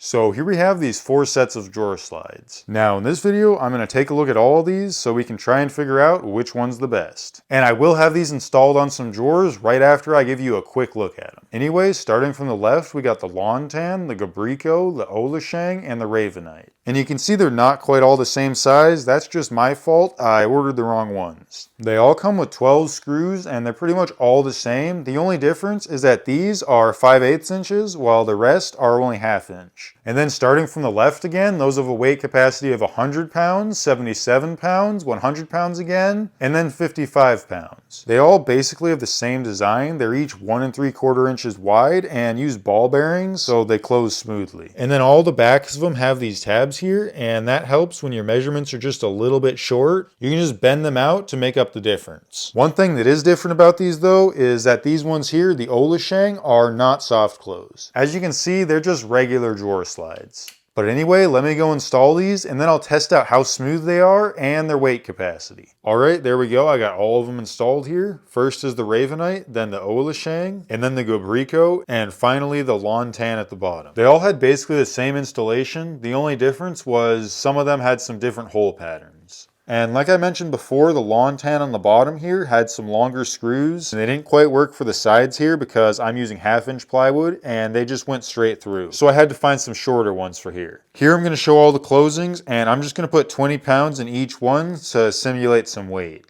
So here we have these 4 sets of drawer slides. Now in this video, I'm going to take a look at all of these so we can try and figure out which one's the best. And I will have these installed on some drawers right after I give you a quick look at them. Anyway, starting from the left, we got the Lawn Tan, the Gabrico, the Olashang, and the Ravenite. And you can see they're not quite all the same size. That's just my fault. I ordered the wrong ones. They all come with 12 screws and they're pretty much all the same. The only difference is that these are 5/8 inches while the rest are only 1/2 inch. And then starting from the left again, those have a weight capacity of 100 pounds, 77 pounds, 100 pounds again, and then 55 pounds. They all basically have the same design. They're each 1 3/4 inches wide and use ball bearings so they close smoothly. And then all the backs of them have these tabs here, and that helps when your measurements are just a little bit short. You can just bend them out to make up the difference. One thing that is different about these though is that these ones here, the Olashang, are not soft close. As you can see, they're just regular drawer slides. But anyway, let me go install these and then I'll test out how smooth they are and their weight capacity. Alright, there we go. I got all of them installed here. First is the Ravenite, then the Olashang, and then the Gabrico, and finally the Lawn Tan at the bottom. They all had basically the same installation. The only difference was some of them had some different hole patterns. And like I mentioned before, the Lawn Tan on the bottom here had some longer screws and they didn't quite work for the sides here because I'm using 1/2 inch plywood and they just went straight through. So I had to find some shorter ones for here. Here I'm going to show all the closings and I'm just going to put 20 pounds in each one to simulate some weight.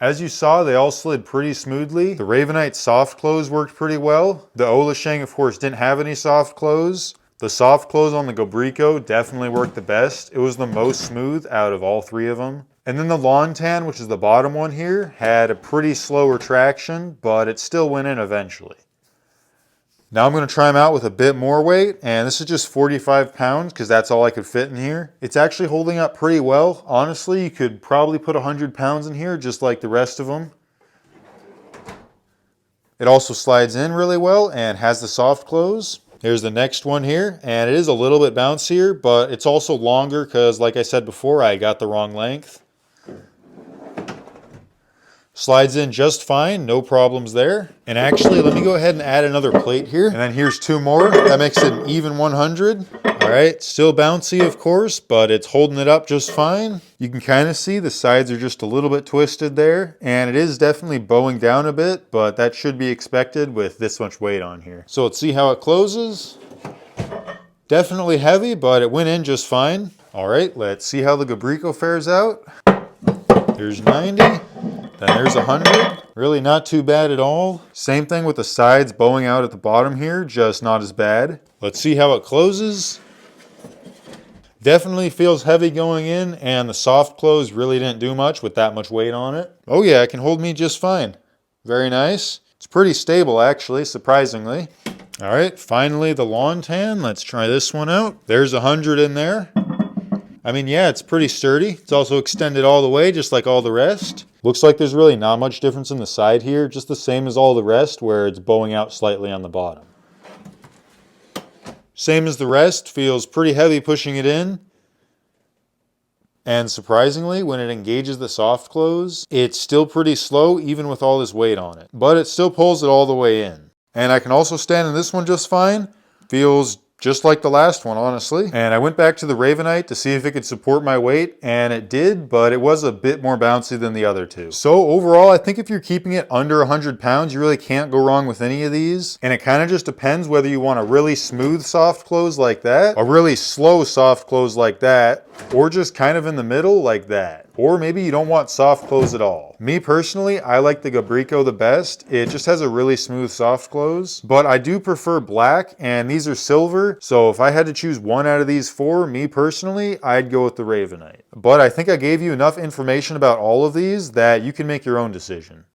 As you saw, they all slid pretty smoothly. The Ravenite soft close worked pretty well. The Olashang, of course, didn't have any soft close. The soft close on the Gabrico definitely worked the best. It was the most smooth out of all 3 of them. And then the Lawn Tan, which is the bottom one here, had a pretty slow retraction, but it still went in eventually. Now I'm going to try them out with a bit more weight, and this is just 45 pounds because that's all I could fit in here. It's actually holding up pretty well. Honestly, you could probably put 100 pounds in here just like the rest of them. It also slides in really well and has the soft close. Here's the next one here, and it is a little bit bouncier, but it's also longer because, like I said before, I got the wrong length. Slides in just fine, no problems there. And actually, let me go ahead and add another plate here. And then here's 2 more. That makes it an even 100. All right, still bouncy, of course, but it's holding it up just fine. You can kind of see the sides are just a little bit twisted there. And it is definitely bowing down a bit, but that should be expected with this much weight on here. So let's see how it closes. Definitely heavy, but it went in just fine. All right, let's see how the Gabrico fares out. There's 90. Then there's 100. Really not too bad at all. Same thing with the sides bowing out at the bottom here, just not as bad. Let's see how it closes. Definitely feels heavy going in, and the soft close really didn't do much with that much weight on it. Oh yeah, it can hold me just fine. Very nice. It's pretty stable actually, surprisingly. All right, finally the Lawn Tan. Let's try this one out. There's 100 in there. I mean, yeah, it's pretty sturdy. It's also extended all the way, just like all the rest. Looks like there's really not much difference in the side here, just the same as all the rest, where it's bowing out slightly on the bottom. Same as the rest, feels pretty heavy pushing it in. And surprisingly, when it engages the soft close, it's still pretty slow, even with all this weight on it. But it still pulls it all the way in. And I can also stand in this one just fine. Feels just like the last one, honestly. And I went back to the Ravenite to see if it could support my weight, and it did, but it was a bit more bouncy than the other 2. So overall, I think if you're keeping it under 100 pounds, you really can't go wrong with any of these. And it kind of just depends whether you want a really smooth soft close like that, a really slow soft close like that, or just kind of in the middle like that. Or maybe you don't want soft close at all. Me personally, I like the Gabrico the best. It just has a really smooth soft close, but I do prefer black, and these are silver. So if I had to choose one out of these 4, me personally, I'd go with the Ravenite. But I think I gave you enough information about all of these that you can make your own decision.